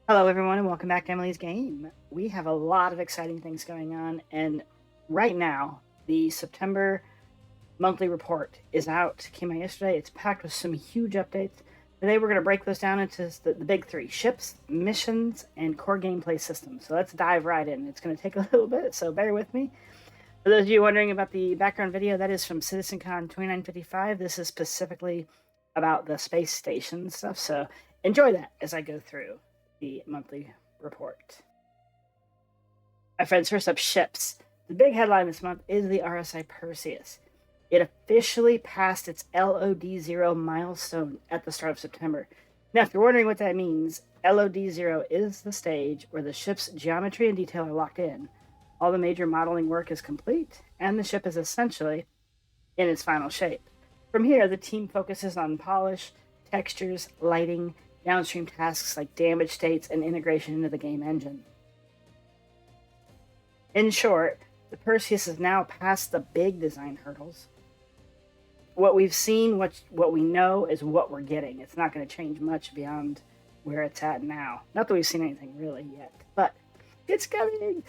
Hello, everyone, and welcome back to Emily's Game. We have a lot of exciting things going on, and right now, the September monthly report is out. Came out yesterday. It's packed with some huge updates. Today, we're going to break those down into the big three: ships, missions, and core gameplay systems. So let's dive right in. It's going to take a little bit, so bear with me. For those of you wondering about the background video, that is from CitizenCon 2955. This is specifically about the space station stuff, so enjoy that as I go through the monthly report. My friends, first up, ships. The big headline this month is the RSI Perseus. It officially passed its LOD0 milestone at the start of September. Now, if you're wondering what that means, LOD0 is the stage where the ship's geometry and detail are locked in. All the major modeling work is complete, and the ship is essentially in its final shape. From here, the team focuses on polish, textures, lighting, downstream tasks like damage states and integration into the game engine. In short, the Perseus is now past the big design hurdles. What we've seen, what we know, is what we're getting. It's not going to change much beyond where it's at now. Not that we've seen anything really yet, but it's coming.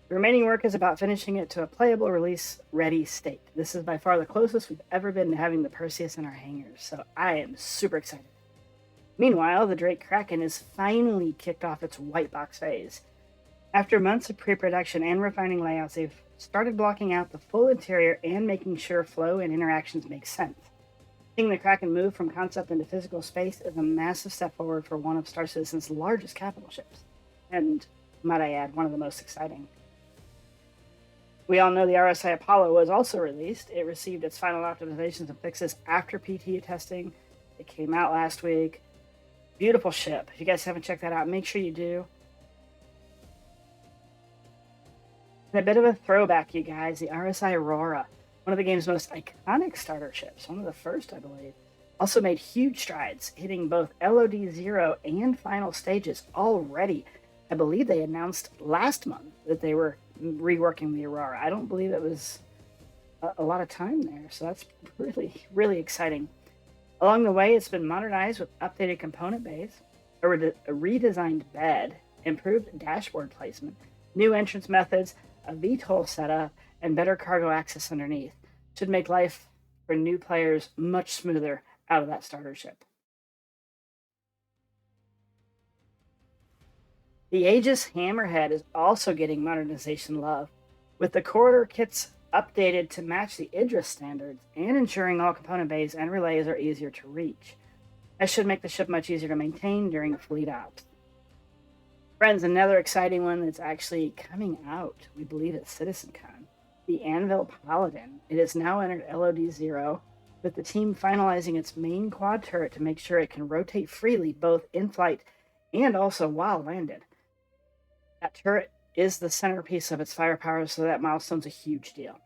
The remaining work is about finishing it to a playable release-ready state. This is by far the closest we've ever been to having the Perseus in our hangars, so I am super excited. Meanwhile, the Drake Kraken has finally kicked off its white box phase. After months of pre-production and refining layouts, they've started blocking out the full interior and making sure flow and interactions make sense. Seeing the Kraken move from concept into physical space is a massive step forward for one of Star Citizen's largest capital ships, and, might I add, one of the most exciting. We all know the RSI Apollo was also released. It received its final optimizations and fixes after PT testing. It came out last week. Beautiful ship. If you guys haven't checked that out, make sure you do. And a bit of a throwback, you guys, the RSI Aurora, one of the game's most iconic starter ships, one of the first, I believe, also made huge strides, hitting both LOD0 and final stages already. I believe they announced last month that they were reworking the Aurora. I don't believe it was a lot of time there, so that's really, really exciting. Along the way, it's been modernized with updated component base, a redesigned bed, improved dashboard placement, new entrance methods, a VTOL setup, and better cargo access underneath. Should make life for new players much smoother out of that starter ship. The Aegis Hammerhead is also getting modernization love, with the corridor kits updated to match the Idris standards and ensuring all component bays and relays are easier to reach. That should make the ship much easier to maintain during fleet ops. Friends, another exciting one that's actually coming out, we believe at CitizenCon, the Anvil Paladin. It has now entered LOD0, with the team finalizing its main quad turret to make sure it can rotate freely both in flight and also while landed. That turret is the centerpiece of its firepower, so that milestone's a huge deal.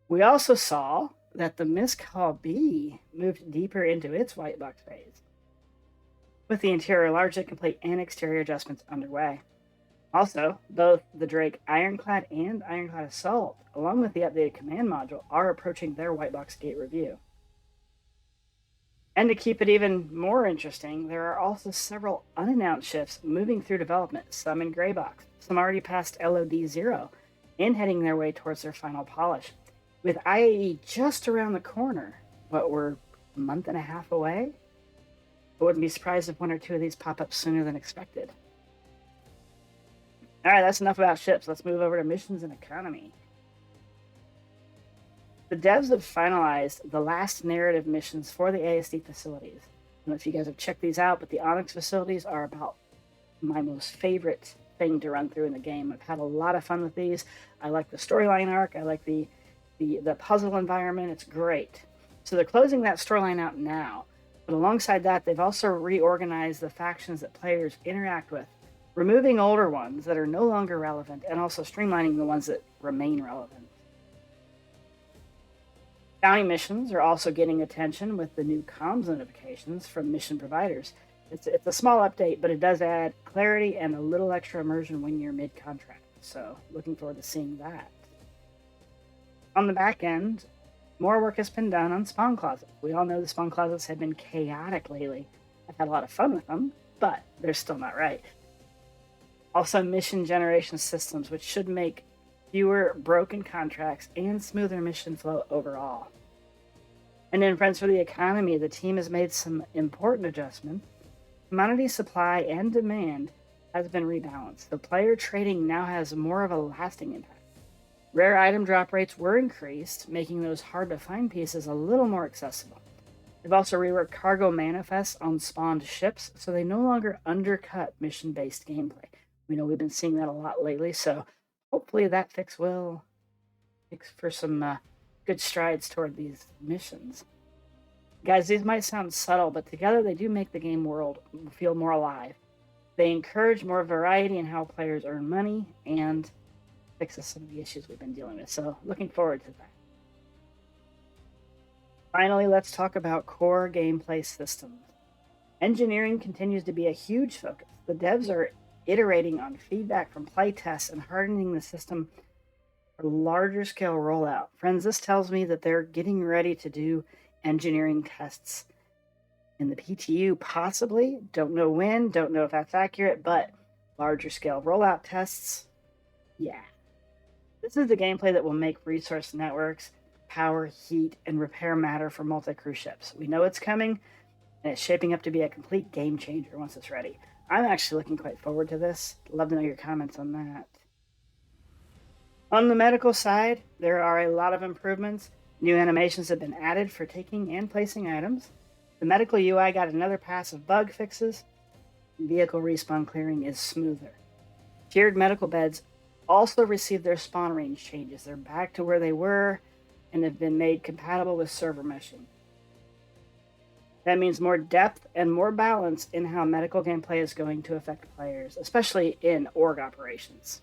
We also saw that the Miscall B moved deeper into its white box phase, with the interior largely complete and exterior adjustments underway. Also, both the Drake Ironclad and Ironclad Assault, along with the updated command module, are approaching their white box gate review. And to keep it even more interesting, there are also several unannounced ships moving through development, some in gray box, some already past LOD0, and heading their way towards their final polish. With IAE just around the corner, but we're a month and a half away, I wouldn't be surprised if one or two of these pop up sooner than expected. Alright, that's enough about ships. Let's move over to missions and economy. The devs have finalized the last narrative missions for the ASD facilities. I don't know if you guys have checked these out, but the Onyx facilities are about my most favorite thing to run through in the game. I've had a lot of fun with these. I like the storyline arc. I like the puzzle environment. It's great. So they're closing that storyline out now. But alongside that, they've also reorganized the factions that players interact with, removing older ones that are no longer relevant and also streamlining the ones that remain relevant. Bounty missions are also getting attention with the new comms notifications from mission providers. It's a small update, but it does add clarity and a little extra immersion when you're mid-contract. So looking forward to seeing that. On the back end, More work has been done on spawn closets. We all know the spawn closets have been chaotic lately. I've had a lot of fun with them, but they're still not right. Also, mission generation systems, which should make fewer broken contracts and smoother mission flow overall. And then, friends, for the economy, the team has made some important adjustments. Commodity supply and demand has been rebalanced. The player trading now has more of a lasting impact. Rare item drop rates were increased, making those hard-to-find pieces a little more accessible. They've also reworked cargo manifests on spawned ships, so they no longer undercut mission-based gameplay. We know we've been seeing that a lot lately, so hopefully that fix will fix for some good strides toward these missions. Guys, these might sound subtle, but together they do make the game world feel more alive. They encourage more variety in how players earn money and fixes some of the issues we've been dealing with. So looking forward to that. Finally, let's talk about core gameplay systems. Engineering continues to be a huge focus. The devs are iterating on feedback from playtests and hardening the system for larger scale rollout. Friends, this tells me that they're getting ready to do engineering tests in the PTU, possibly. Don't know when, don't know if that's accurate, but larger scale rollout tests, yeah. This is the gameplay that will make resource networks, power, heat, and repair matter for multi-crew ships. We know it's coming, and it's shaping up to be a complete game changer once it's ready. I'm actually looking quite forward to this. Love to know your comments on that. On the medical side, there are a lot of improvements. New animations have been added for taking and placing items. The medical UI got another pass of bug fixes. Vehicle respawn clearing is smoother. Tiered medical beds also received their spawn range changes. They're back to where they were and have been made compatible with server meshing. That means more depth and more balance in how medical gameplay is going to affect players, especially in org operations.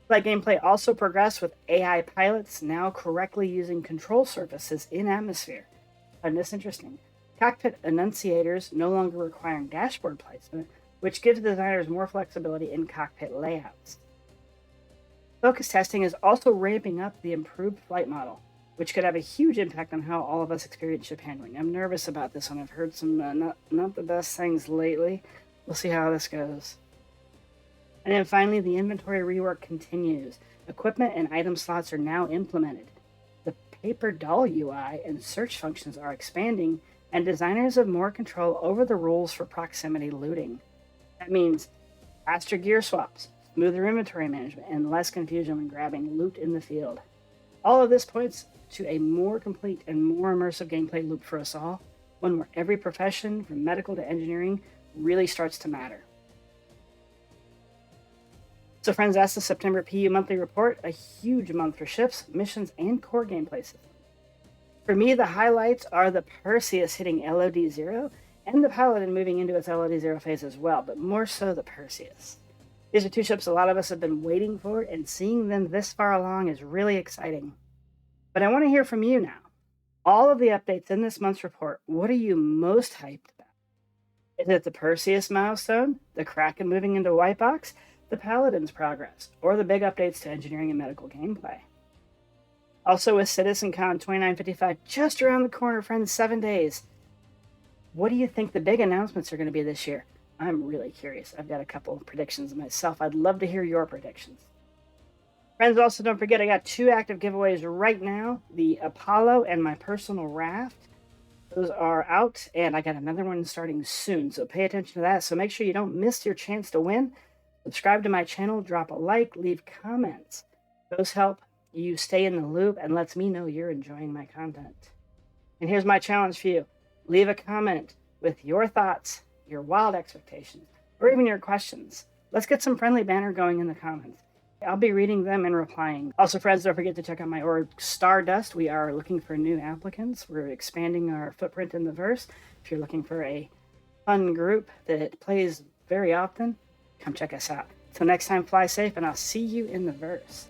Flight gameplay also progressed with AI pilots now correctly using control surfaces in atmosphere. I find this interesting. Cockpit enunciators no longer requiring dashboard placement, which gives designers more flexibility in cockpit layouts. Focus testing is also ramping up the improved flight model, which could have a huge impact on how all of us experience ship handling. I'm nervous about this one. I've heard some not the best things lately. We'll see how this goes. And then finally, the inventory rework continues. Equipment and item slots are now implemented. The paper doll UI and search functions are expanding, and designers have more control over the rules for proximity looting. That means faster gear swaps, smoother inventory management, and less confusion when grabbing loot in the field. All of this points to a more complete and more immersive gameplay loop for us all, one where every profession, from medical to engineering, really starts to matter. So friends, that's the September PU monthly report, a huge month for ships, missions, and core gameplay systems. For me, the highlights are the Perseus hitting LOD 0 and the Paladin moving into its LOD 0 phase as well, but more so the Perseus. These are two ships a lot of us have been waiting for, and seeing them this far along is really exciting. But I want to hear from you now. All of the updates in this month's report, what are you most hyped about? Is it the Perseus milestone, the Kraken moving into White Box, the Paladin's progress, or the big updates to engineering and medical gameplay? Also, with CitizenCon 2955 just around the corner, friends, 7 days, what do you think the big announcements are going to be this year? I'm really curious. I've got a couple of predictions myself. I'd love to hear your predictions. Friends, also don't forget I got 2 active giveaways right now, the Apollo and my personal raft. Those are out, and I got another one starting soon, so pay attention to that. So make sure you don't miss your chance to win. Subscribe to my channel, drop a like, leave comments. Those help you stay in the loop and lets me know you're enjoying my content. And here's my challenge for you. Leave a comment with your thoughts, your wild expectations, or even your questions. Let's get some friendly banter going in the comments. I'll be reading them and replying. Also, friends, don't forget to check out my org S.T.A.R.D.U.S.T. We are looking for new applicants. We're expanding our footprint in the verse. If you're looking for a fun group that plays very often, come check us out. Till next time, fly safe, and I'll see you in the verse.